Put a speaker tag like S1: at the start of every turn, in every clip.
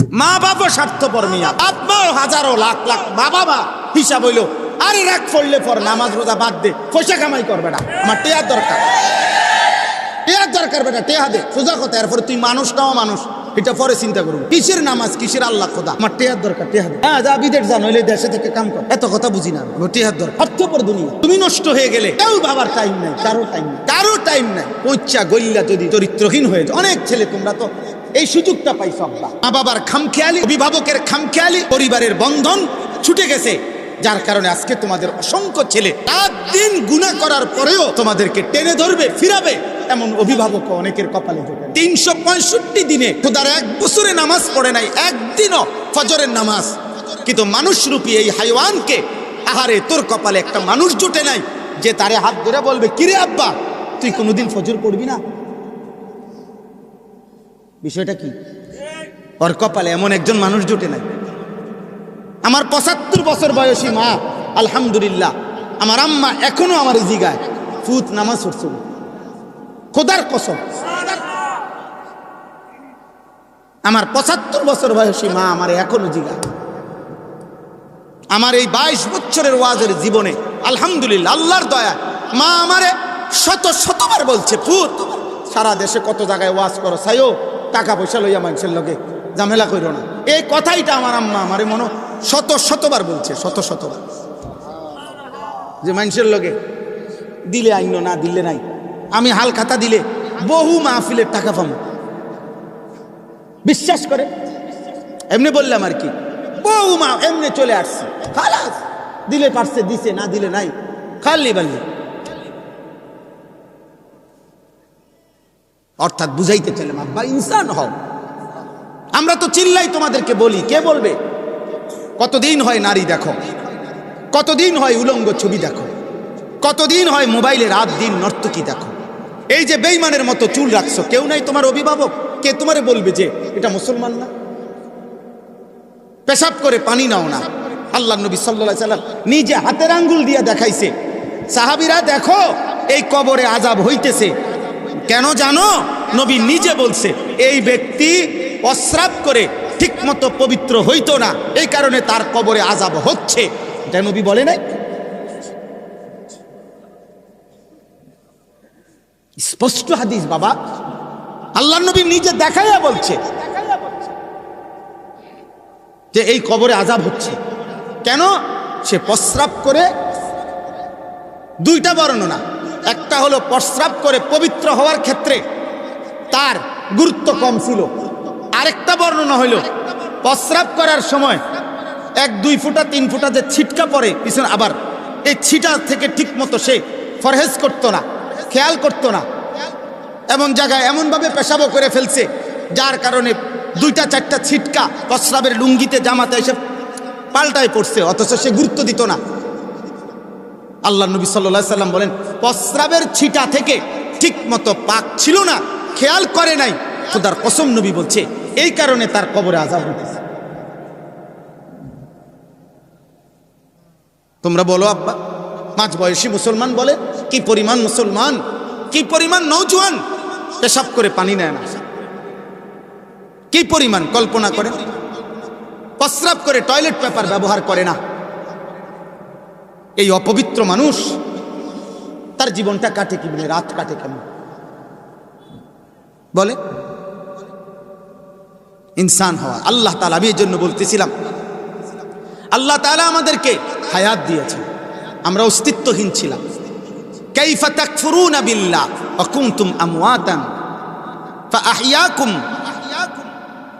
S1: মা বাবা স্বার্থপর মিয়া, আপনার হাজারো লাখ লাখ বাবা হিসাব হইলো আরে রাগ পড়লে পর নামাজ রোজা বাদ দে, পয়সা কামাই করবে না, আমার টেয়ার দরকার, টেয়ার দরকার বেটা, টেয়া দে, সোজা কথা। এরপরে তুই মানুষটাও মানুষ, এটা পরে চিন্তা করবো, কিসের নামাজ কিসের আল্লাহ খোদা, আমার টেয়ার দরকার, টেয়া দে। হ্যাঁ যা বিদেশ যা, নইলে দেশে থেকে কাম কর, এত কথা বুঝি না, টেয়ার দরকার। স্বার্থপর দুনিয়া, তুমি নষ্ট হয়ে গেলে কেউ ভাবার টাইম নাই, কারো টাইম নাই, কারো টাইম নাই। পয়সা গইল্লা যদি চরিত্রহীন হয়ে যায়, অনেক ছেলে তোমরা তো এই সুযোগটা পাইছো, মা বাবার খামখেয়ালি, অভিভাবকের খামখেয়ালি, পরিবারের বন্ধন ছুটে গেছে, যার কারণে আজকে তোমাদের অসংখ্য ছেলে রাত দিন গুনাহ করার পরেও তোমাদেরকে টেনে ধরবে, ফিরাবে, এমন অভিভাবক অনেকের কপালে জোটে। 365 দিনে খোদার এক বছরে নামাজ পড়ে নাই, একদিনও ফজরের নামাজ, কিন্তু মানুষরূপী এই হাইওয়ানকে, আহারে তোর কপালে একটা মানুষ জোটে নাই যে তারে হাত ধরে বলবে, কিরে আব্বা তুই কোনোদিন ফজর পড়বি না? বিষয়টা কি? ওর কপালে এমন একজন মানুষ জোটে নাই। আমার 75 বছর বয়সী মা, আলহামদুলিল্লাহ, আমার আম্মা এখনো আমার জিগায় ফুত নামাজ পড়ছে, খোদার কসম। আমার 75 বছর বয়সী মা আমার এখনো জিগায়। আমার এই 22 বছরের ওয়াজের জীবনে আলহামদুলিল্লাহ আল্লাহর দয়া, মা আমারে শতবার বলছে, ফুত সারা দেশে কত জায়গায় ওয়াজ করো, সাইও টাকা পয়সা লইয়া মানুষের লগে ঝামেলা কইরো না। এই কথাইটা আমার আম্মা আমারে মনে শতবার বলছে, শতবার, যে মানুষের লগে দিলে আইন না দিলে নাই। আমি হাল খাতা দিলে বহু মাহফিলের টাকা পাবো, বিশ্বাস করে, এমনি বললাম আর কি, বহু মা এমনি চলে আসছে, খালাস দিলে পারছে দিছে, না দিলে নাই, খালি বাল্লি। অর্থাৎ বুঝাইতে চাইলাম আব্বা ইনসান হও। আমরা তো চিল্লাই তোমাদেরকে বলি, কে বলবে? কতদিন হয় নারী দেখো, কতদিন হয় উলঙ্গ ছবি দেখো, কতদিন হয় মোবাইলে রাত দিন নর্তকী দেখো। এই যে বেঈমানের মতো চুল রাখছো, কেউ নাই তোমার অভিভাবক, কে তোমারে বলবে যে এটা মুসলমান না? পেশাব করে পানি নাও না। আল্লাহ নবী সাল্লাল্লাহু আলাইহি সাল্লাম নিজে হাতের আঙ্গুল দিয়ে দেখাইছে, সাহাবীরা দেখো এই কবরে আযাব হইতেছে, কেন জানো? নবী নিজে বলছে, এই ব্যক্তি প্রস্রাব করে ঠিক মতো পবিত্র হইতো না, এই কারণে তার কবরে আযাব হচ্ছে। এটা নবী বলে নাই? স্পষ্ট হাদিস বাবা, আল্লাহ নবী নিজে দেখাইয়া বলছে যে এই কবরে আযাব হচ্ছে। কেন? সে প্রস্রাব করে, দুইটা বর্ণনা, একটা হলো প্রস্রাব করে পবিত্র হওয়ার ক্ষেত্রে তার গুরুত্ব কম ছিল, আরেকটা বর্ণনা হইল প্রস্রাব করার সময় 1-2 ফুটা 3 ফুটা যে ছিটকা পড়ে পিছনে, আবার এই ছিটা থেকে ঠিক মতো সে ফরহেজ করতো না, খেয়াল করতো না, এমন জায়গায় এমনভাবে পেশাবও করে ফেলছে যার কারণে 2-4টা ছিটকা প্রস্রাবের লুঙ্গিতে জামাতে এসে পাল্টায় পড়ছে, অথচ সে গুরুত্ব দিত না। আল্লাহ নবী সাল্লাল্লাহু আলাইহি সাল্লাম বলেন, প্রস্রাবের ছিটা থেকে ঠিক মতো পাক ছিল না, খেয়াল করে নাই, খোদার কসম নবী বলছে এই কারণে তার কবরে আযাব হইতেছে। তোমরা বলো আব্বা, মাঝ বয়সী মুসলমান বলে কি পরিমাণ মুসলমান, কি পরিমাণ নওজোয়ান পেশাব করে পানি নেয় না, কি পরিমাণ কল্পনা করে, প্রস্রাব করে টয়লেট পেপার ব্যবহার করে না। এই অপবিত্র মানুষ তার জীবনটা কাটে কি বলে, রাত কাটে কেমন বলে? ইনসান হওয়া আল্লাহ তাআলা, আমি এই জন্য বলতেছিলাম আল্লাহ তাআলা আমাদেরকে হায়াত দিয়েছেন, আমরা অস্তিত্বহীন ছিলাম। কাইফা তাকফুরুনা বিল্লাহ ওয়া কুনতুম আমওয়াতান ফাআহইয়াকুম।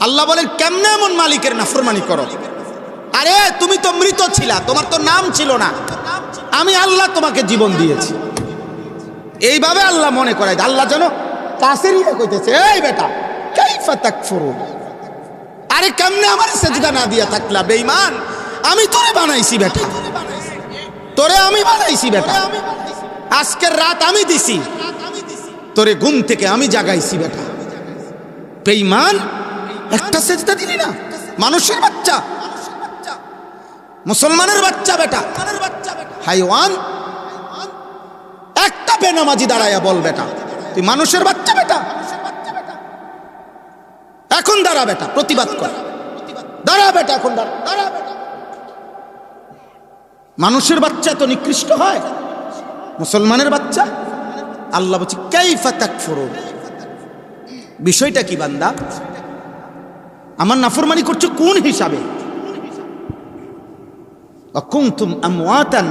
S1: আল্লাহ বলেন কেমনে এমন মালিকের নাফরমানি করো? আরে তুমি তো মৃত ছিলা, তোমার তো নাম ছিল না, আমি আল্লাহ তোমাকে জীবন দিয়েছি। এইভাবে আল্লাহ মনে করায়, আল্লাহ যেন কাছের ইয়ে কইতেছে, এই বেটা কাইফা তাকফুরুন, আরে কেমনে আমার সেজদা না দিয়া থাকলা বেঈমান, আমি তোরে বানাইছি বেটা, তোরে আমি বানাইছি বেটা, আজকের রাত আমি দিছি, তোরে ঘুম থেকে আমি জাগাইছি বেটা, বেঈমান একটা সেজদা দিলি না, মানুষের বাচ্চা, মুসলমানের বাচ্চা বেটা, হাইওয়ান, একটা বেনামাজি দাঁড়ায়া বল বেটা তুই মানুষের বাচ্চা বেটা, এখন দাঁড়া বেটা, প্রতিবাদ কর। দাঁড়া বেটা, এখন দাঁড়া, দাঁড়া বেটা। মানুষের বাচ্চা তো নিকৃষ্ট হয়, মুসলমানের বাচ্চা। আল্লাহ বলছে কাইফা তাকফুরুন, বিষয়টা কি বান্দা? আমার নাফরমানি করছো কোন হিসাবে? অকুনতুম আমওয়াতান,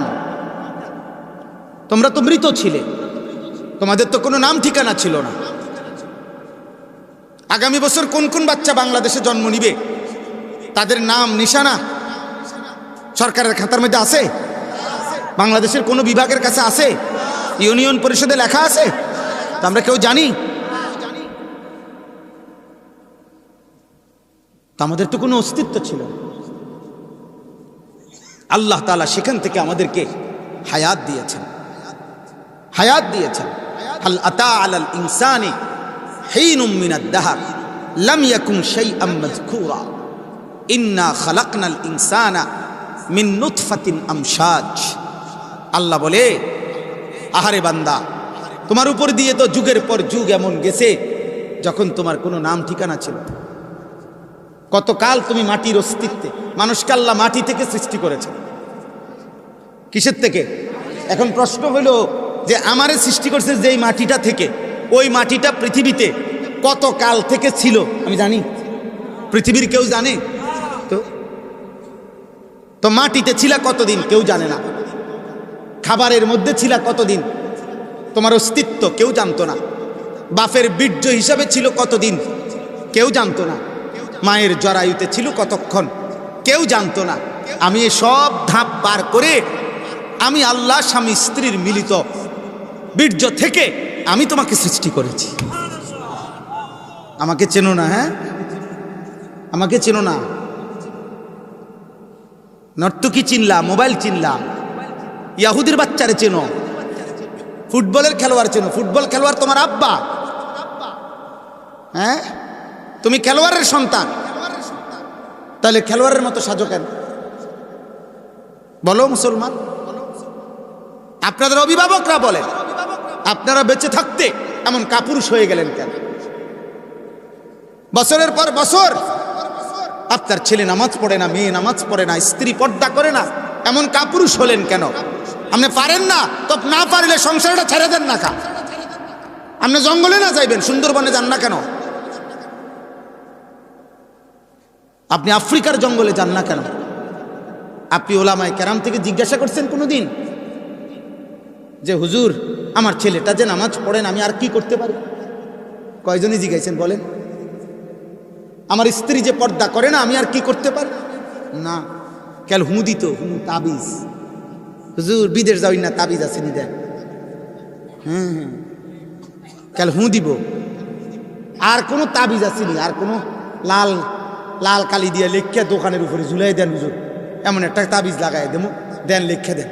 S1: তোমরা তো মৃত ছিলে, তোমাদের তো কোনো নাম ঠিকানা ছিল না। আগামী বছর কোন কোন বাচ্চা বাংলাদেশে জন্ম নিবে তাদের নাম নিশানা সরকারের খাতার মধ্যে আছে? বাংলাদেশের কোনো বিভাগের কাছে আছে? ইউনিয়ন পরিষদে লেখা আছে? তা আমরা কেউ জানি? তা আমাদের তো কোনো অস্তিত্ব ছিল না। আল্লাহ তাআলা সেখান থেকে আমাদেরকে হায়াত দিয়েছেন, হায়াত দিয়েছেন। হাল আতা আলাল ইনসানি হিনুম মিনাদ দাহর লাম ইয়াকুন শাইআম মাযকুরা ইন্না খালাকনাল ইনসানা মিন নুতফাতিন আমশাজ। আল্লাহ বলে, আহারে বান্দা, তোমার উপর দিয়ে তো যুগের পর যুগ এমন গেছে যখন তোমার কোনো নাম ঠিকানা ছিল। কতকাল তুমি মাটির অস্তিত্বে, মানুষকে আল্লাহ মাটি থেকে সৃষ্টি করেছে। কিসের থেকে? এখন প্রশ্ন হলো যে আমারে সৃষ্টি করছে যেই মাটিটা থেকে, ওই মাটিটা পৃথিবীতে কত কাল থেকে ছিল আমি জানি? পৃথিবীর কেউ জানে? তো মাটিতে ছিল কতদিন কেউ জানে না। খাবারের মধ্যে ছিল কতদিন তোমার অস্তিত্ব কেউ জানতো না। বাপের বীর্য হিসাবে ছিল কতদিন কেউ জানতো না। মায়ের জরায়ুতে ছিল কতক্ষণ কেউ জানতো না। আমি সব ধাপ পার করে আমি আল্লাহ স্বামী স্ত্রীর মিলিত বীর্য থেকে আমি তোমাকে সৃষ্টি করেছি। আমাকে চেনো না? হ্যাঁ, আমাকে চেনো না? নর্তকী চিনলা, মোবাইল চিনলা, ইয়াহুদির বাচ্চারে চেনো, ফুটবলের খেলোয়াড় চেনো। ফুটবল খেলোয়াড় তোমার আব্বা। হ্যাঁ, তুমি খেলোয়াড়ের সন্তান, তাহলে খেলোয়াড়ের মতো সাজো কেন? বলো মুসলমান। আপনাদের অভিভাবকরা বলেন, আপনারা বেঁচে থাকতে এমন কাপুরুষ হয়ে গেলেন কেন? বছরের পর বছর আপনার ছেলে নামাজ পড়ে না, মেয়ে নামাজ পড়ে না, স্ত্রী পর্দা করে না, এমন কাপুরুষ হলেন কেন? আপনি পারেন না তো না পারলে সংসারটা ছেড়ে দেন না। আপনি জঙ্গলে না যাইবেন, সুন্দরবনে যান না কেন? আপনি আফ্রিকার জঙ্গলে যান না কেন? আপনি ওলামায়ে কেরাম থেকে জিজ্ঞাসা করছেন কোনোদিন যে হুজুর আমার ছেলেটা যে নামাজ পড়েন আমি আর কি করতে পারি? কয়জনই জিজ্ঞাসেন বলেন? আমার স্ত্রী যে পর্দা করে না আমি আর কি করতে পারি? না, কেন হু দিত, হু তাবিজ। হুজুর বিদেশ যাই না, তাবিজ আছে নি দেন। হ্যাঁ হ্যাঁ, কেন হু দিব। আর কোনো তাবিজ আসেনি? আর কোনো লাল লাল কালি দিয়ে লেখা দোকানের উপরে ঝুলাই দেন হুজুর, এমন একটা তাবিজ লাগাই দেবো, দেন লেখা দেন,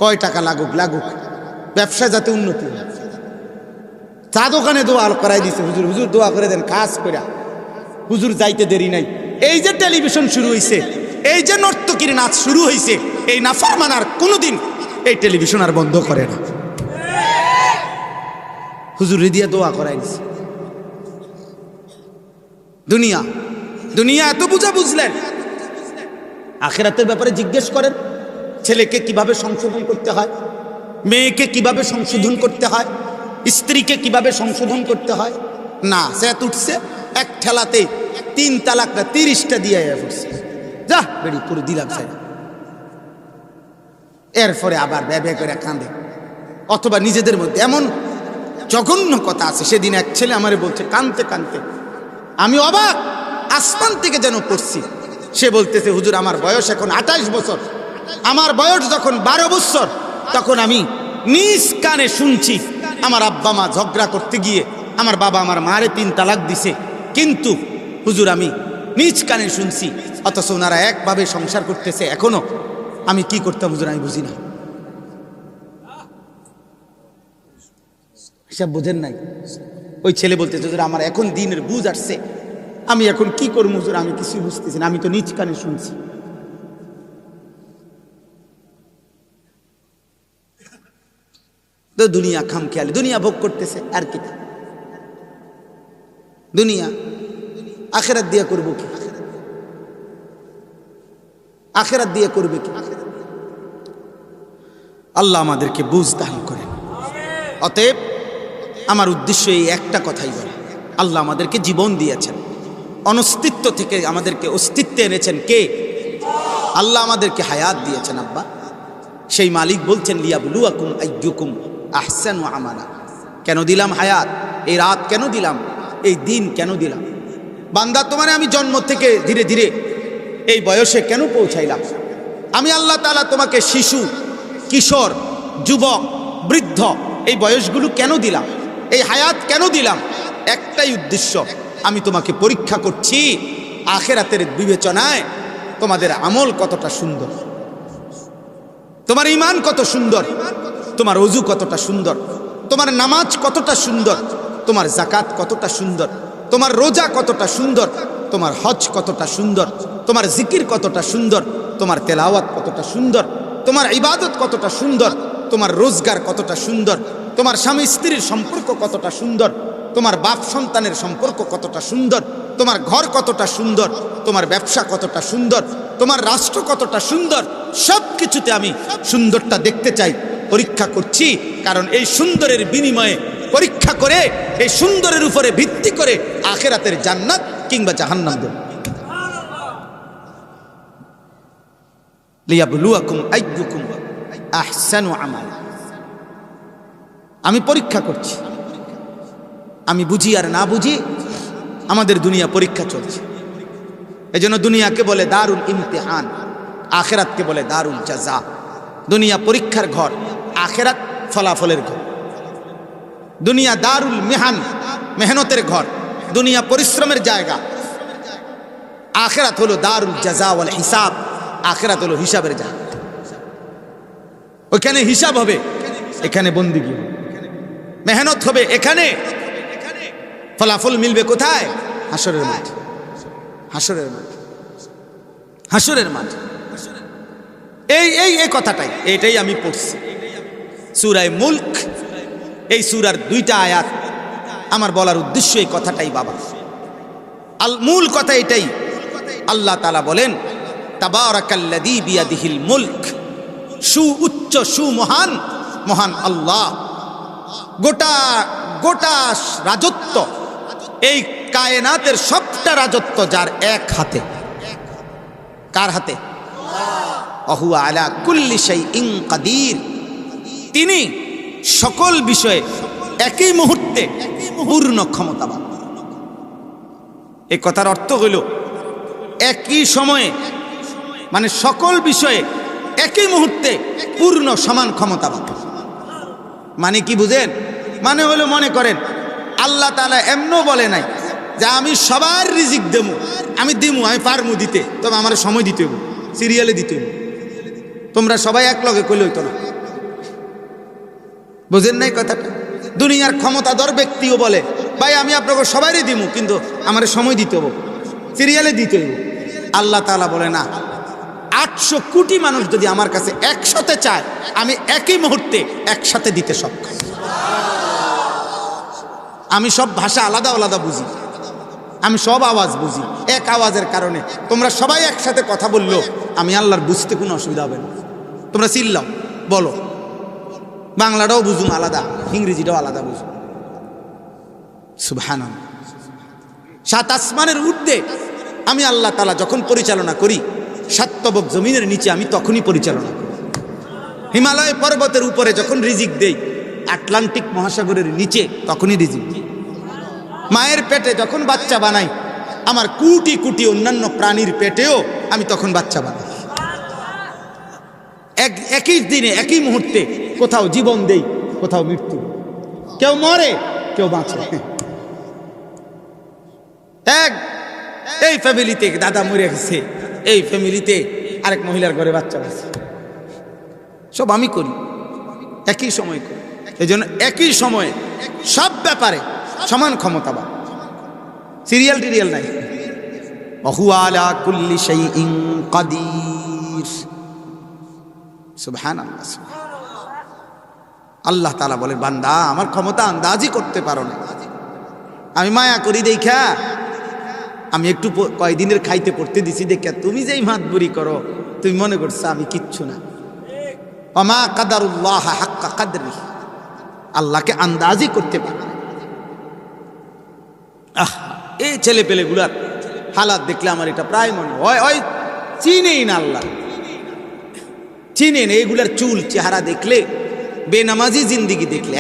S1: কয় টাকা লাগুক লাগুক, ব্যবসা যাতে উন্নতি হয়। চা দোকানে দোয়া করাই দিছে হুজুর, হুজুর দোয়া করে দেন, কাজ করে হুজুর যাইতে দেরি নাই। এই যে টেলিভিশন শুরু হয়েছে, এই যে নর্তকীর নাচ শুরু হয়েছে, এই নাফরমান আর কোনোদিন এই টেলিভিশন আর বন্ধ করে না। হুজুর দিয়ে দোয়া করাই দিছে। দুনিয়া দুনিয়া এত বুঝা বুঝলেন, আখিরাতের ব্যাপারে জিজ্ঞেস করেন। ছেলেকে কিভাবে সংশোধন করতে হয়, মেয়েকে কিভাবে সংশোধন করতে হয়, স্ত্রীকে কিভাবে সংশোধন করতে হয়। না, সে উঠছে এক ঠেলাতে 3 তালাকটা 30টা দিয়ে পড়ছে, যা বেড়ি পুরো দিলাম স্যার। এরপরে আবার ব্যবে করে কাঁদে, অথবা নিজেদের মধ্যে এমন জঘন্য কথা আছে। সেদিন এক ছেলে আমারে বলছে কাঁদতে কাঁদতে, আমি অবাক, আসমান থেকে যেন পড়ছি। সে বলতেছে হুজুর আমার বয়স এখন 28 বছর, আমার বয়স যখন 12 বছর তখন আমি নিজ কানে শুনছি আমার আব্বা মা ঝগড়া করতে গিয়ে আমার বাবা আমার মারে 3 তালাক দিছে, কিন্তু হুজুর আমি নিজ কানে শুনছি, অথচ ওনারা একভাবে সংসার করতেছে এখনো। আমি কি করতাম হুজুর আমি বুঝি না। হিসাব বোঝেন নাই? ওই ছেলে বলতেছে হুজুর আমার এখন দিনের বুঝ আসছে, আমি এখন কি করবো হুজুর, আমি কিছুই বুঝতেছি না, আমি তো নিজ কানে শুনছি। তো দুনিয়া খামখেয়ালি, দুনিয়া ভোগ করতেছে আর কি। দুনিয়া আখিরাত দিয়া করবো কি? আখেরাত দিয়ে করবে কি? আল্লাহ আমাদেরকে বুঝ দান করেন। অতএব আমার উদ্দেশ্য এই একটা কথাই বলে, আল্লাহ আমাদেরকে জীবন দিয়েছেন, অনস্তিত্ব থেকে আমাদেরকে অস্তিত্বে এনেছেন কে? আল্লাহ আমাদেরকে হায়াত দিয়েছেন আব্বা। সেই মালিক বলছেন লিয়াবলুয়াকুম আইয়ুকুম আহসানু আমালা। কেন দিলাম হায়াত? এই রাত কেন দিলাম? এই দিন কেন দিলাম? বান্দা, তোমারে আমি জন্ম থেকে ধীরে ধীরে এই বয়সে কেন পৌঁছাইলাম? আমি আল্লাহ তাআলা তোমাকে শিশু, কিশোর, যুবক, বৃদ্ধ এই বয়সগুলো কেন দিলাম? এই হায়াত কেন দিলাম? একটাই উদ্দেশ্য, আমি তোমাকে পরীক্ষা করছি আখিরাতের বিবেচনায় তোমাদের আমল কতটা সুন্দর, তোমার ঈমান কত সুন্দর, তোমার ওযু কতটা সুন্দর, তোমার নামাজ কতটা সুন্দর, তোমার যাকাত কতটা সুন্দর, তোমার রোজা কতটা সুন্দর, তোমার হজ কতটা সুন্দর, তোমার জিকির কতটা সুন্দর, তোমার তেলাওয়াত কতটা সুন্দর, তোমার ইবাদত কতটা সুন্দর, তোমার রোজগার কতটা সুন্দর, তোমার স্বামী স্ত্রীর সম্পর্ক কতটা সুন্দর, তোমার বাপ সন্তানের সম্পর্ক কতটা সুন্দর, তোমার ঘর কতটা সুন্দর, তোমার ব্যবসা কতটা সুন্দর, তোমার রাষ্ট্র কতটা সুন্দর। সব কিছুতে আমি সুন্দরটা দেখতে চাই, পরীক্ষা করছি। কারণ এই সুন্দরের বিনিময়ে পরীক্ষা করে, এই সুন্দরের উপরে ভিত্তি করে আখিরাতের জান্নাত কিংবা জাহান্নাম দেব। লিয়াবলুয়াকুম আইয়ুকুম আহসানু আমালা। আমি পরীক্ষা করছি। আমি বুঝি আর না বুঝি, আমাদের দুনিয়া পরীক্ষা চলছে। এজন্য দুনিয়াকে বলে দারুল ইমতিহান, আখিরাতকে বলে দারুল জাযা। দুনিয়া পরীক্ষার ঘর, আখিরাত ফলাফলের ঘর। দুনিয়া দারুল মিহান, মেহনতের ঘর, দুনিয়া পরিশ্রমের জায়গা। আখিরাত হলো দারুল জাযা ওয়াল হিসাব, আখিরাত হলো হিসাবের জায়গা। ওখানে হিসাব হবে, এখানে বন্দিগি হবে। মেহনত হবে এখানে, ফলাফল মিলবে কোথায়? হাসরের মাঠ, হাসরের মাঠ, হাসরের মাঠ। এই কথাটাই, এইটাই আমি পড়ছি সূরা মুলক। এই সূরার 2টা আয়াত আমার বলার উদ্দেশ্য এই কথাটাই বাবা। মূল কথা এটাই। আল্লাহ তাআলা বলেন তাবারাকাল্লাযী বিয়াদিহিল মুলক। উচ্চ মহান, মহান আল্লাহ। গোটা গোটা রাজত্ব, এই কায়নাতের সবটা রাজত্ব যার এক হাতে। কার হাতে? ওয়াহুয়া আলা কুল্লি শাইইন কাদির। তিনি সকল বিষয়ে একই মুহূর্তে পূর্ণ ক্ষমতাবান। এই কথার অর্থ হইল একই সময়ে, মানে সকল বিষয়ে একই মুহূর্তে পূর্ণ সমান ক্ষমতাবান। মানে কি বুঝেন? মানে হলো, মনে করেন আল্লাহ তাআলা এমনও বলে নাই যে আমি সবার রিজিক দেবো, আমি দিমু, আমি পারমু দিতে, তবে আমার সময় দিতে হবে, সিরিয়ালে দিতে হবে। তোমরা সবাই এক লগে কইলে হইতো না। বুঝেন নাই কথাটা? দুনিয়ার ক্ষমতাধর ব্যক্তিও বলে ভাই আমি আপনাকে সবারই দিমু, কিন্তু আমার সময় দিতে হবে, সিরিয়ালে দিতে হবে। আল্লাহ তাআলা বলে না, 800 কোটি মানুষ যদি আমার কাছে একসাথে চায়, আমি একই মুহূর্তে একসাথে দিতে সক্ষম। আমি সব ভাষা আলাদা আলাদা বুঝি, আমি সব আওয়াজ বুঝি। এক আওয়াজের কারণে তোমরা সবাই একসাথে কথা বললো, আমি আল্লাহর বুঝতে কোনো অসুবিধা হবে না। তোমরা চিল্লাও, বলো, বাংলাটাও বুঝুম আলাদা, ইংরেজিটাও আলাদা বুঝুম। সুবহানাল্লাহ। 7 আসমানের ঊর্ধ্বে আমি আল্লাহ তাআলা যখন পরিচালনা করি, 7 তবক জমিনের নিচে আমি তখনই পরিচালনা করি। হিমালয় পর্বতের উপরে যখন রিজিক দেই, আটলান্টিক মহাসাগরের নিচে তখনই রিজিক দিই। মায়ের পেটে যখন বাচ্চা বানাই, আমার কোটি কোটি অন্যান্য প্রাণীর পেটেও আমি তখন বাচ্চা বানাই। একই দিনে, একই মুহূর্তে কোথাও জীবন দেই, কোথাও মৃত্যু। কেউ মরে, কেউ বাঁচে। এই ফ্যামিলিতে দাদা মরে গেছে, এই ফ্যামিলিতে আরেক মহিলার ঘরে বাচ্চা আছে, সব আমি করি, একই সময় করি। এই জন্য একই সময়ে সব ব্যাপারে সমান ক্ষমতাবান, সিরিয়াল টিরিয়াল নাই। ওয়াহুয়া আলা কুল্লি শাইইন কাদির। সুবহানাল্লাহ। আল্লাহ তাআলা বলে, বান্দা আমার ক্ষমতা আন্দাজই করতে পারো না। আমি মায়া করি দেখা, আমি একটু কয়দিনের খাইতে পড়তে দিছি দেখা, তুমি যেই মাতবুরি করো, তুমি মনে করছো আমি কিচ্ছু না। ওমা কাদারুল্লাহ হাক্কা কাদরি, আল্লাহকে আন্দাজই করতে পারে। এই ছেলে পেলেগুলার হালাত দেখলে আমার এটা প্রায় মনে হয় ওই চিনেই না, আল্লাহ চিনেন। এইগুলার চুল চেহারা দেখলে, বেনামাজি জিন্দিগি দেখলে